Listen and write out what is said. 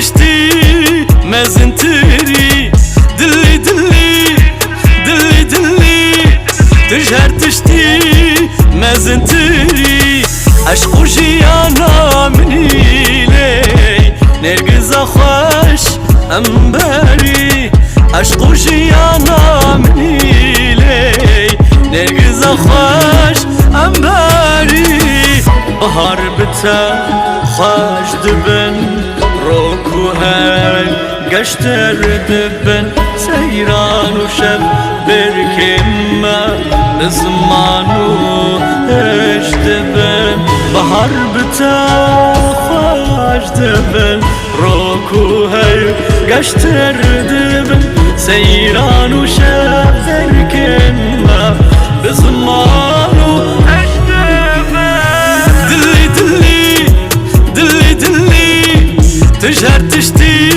تشتي مازن تري دلي دلي دلي دلي تجهر تشتي مازن تري عشق جيانا مني لي نرقز خوش أمباري عشق جيانا مني لي نرقز خوش أمباري بهار بتا خوش دبن روكو هاي قشتر دبن سيران وشب بركمة نزمانو اش دبن بهار بتا خوش دبن روكو هاي قشتر دبن سيران وشب بركمة نزمانو اش دبن دلي دلي دلي دلي تجهر تشتي